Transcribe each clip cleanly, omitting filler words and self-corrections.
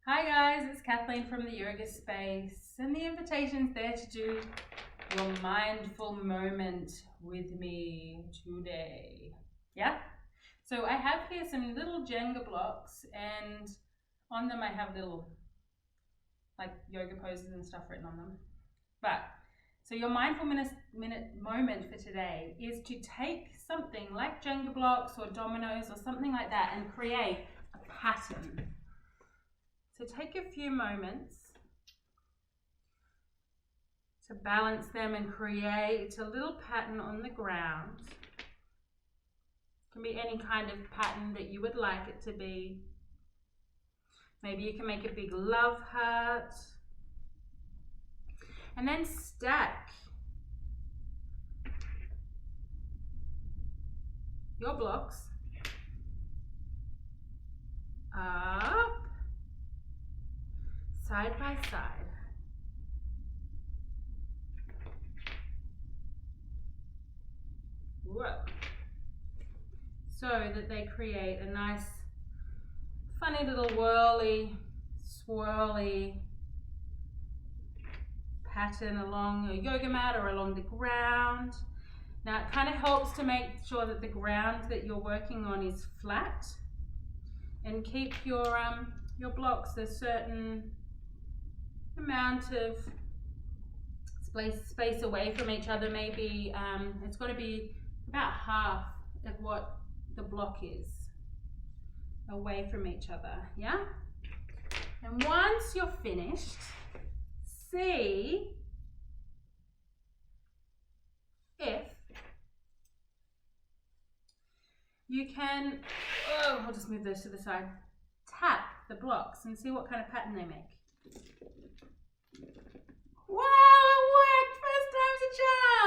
Hi guys, it's Kathleen from the Yoga Space, and the invitation's there to do your mindful moment with me today. Yeah? So I have here some little Jenga blocks, and on them I have little like yoga poses and stuff written on them. So your mindful minute moment for today is to take something like Jenga blocks or Dominos or something like that and create a pattern. So take a few moments to balance them and create a little pattern on the ground. It can be any kind of pattern that you would like it to be. Maybe you can make a big love heart. And then stack your blocks up, side by side. Whoa. So that they create a nice, funny little whirly, swirly pattern along a yoga mat or along the ground. Now it kind of helps to make sure that the ground that you're working on is flat, and keep your blocks a certain amount of space away from each other. Maybe it's got to be about half of what the block is away from each other, yeah? And once you're finished, see if you can, I'll just move those to the side, tap the blocks and see what kind of pattern they make. Wow, it worked! First time's a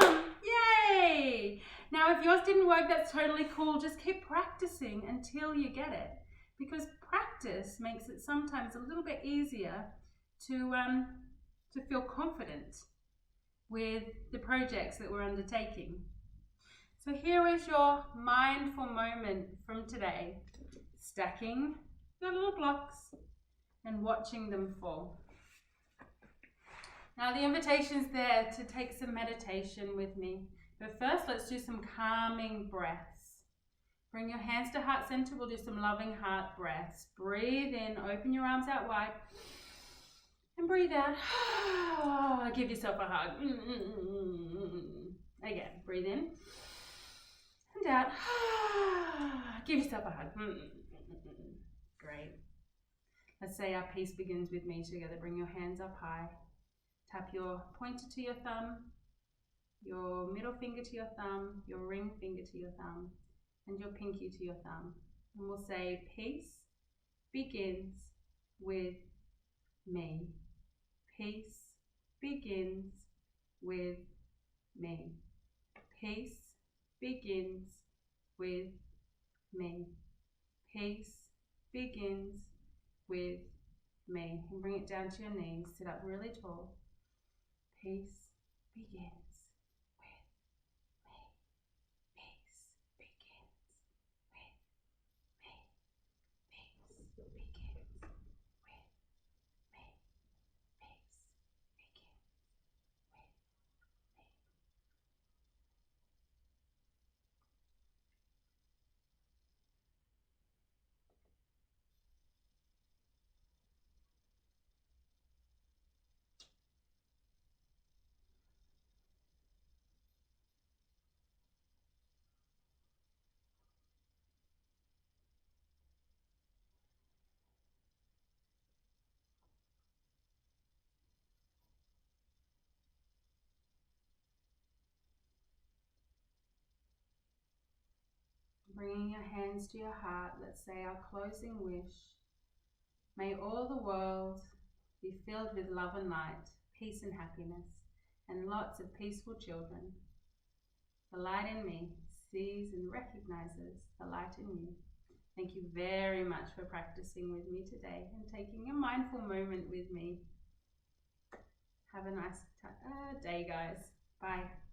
charm! Yay! Now if yours didn't work, that's totally cool. Just keep practicing until you get it, because practice makes it sometimes a little bit easier to feel confident with the projects that we're undertaking. So here is your mindful moment from today, stacking your little blocks and watching them fall. Now the invitation's there to take some meditation with me, but first let's do some calming breaths. Bring your hands to heart center. We'll do some loving heart breaths. Breathe in, open your arms out wide, and breathe out. Give yourself a hug. Again, breathe in and out. Give yourself a hug. Great. Let's say our piece begins with me together. Bring your hands up high. Tap your pointer to your thumb, your middle finger to your thumb, your ring finger to your thumb, and your pinky to your thumb. And we'll say, peace begins with me. Peace begins with me. Peace begins with me. Peace begins with me. And bring it down to your knees. Sit up really tall. Peace begins with me. Peace begins with me. Peace begins with me. Peace begins with me. Bringing your hands to your heart, let's say our closing wish. May all the world be filled with love and light, peace and happiness, and lots of peaceful children. The light in me sees and recognizes the light in you. Thank you very much for practicing with me today and taking a mindful moment with me. Have a nice day, guys. Bye.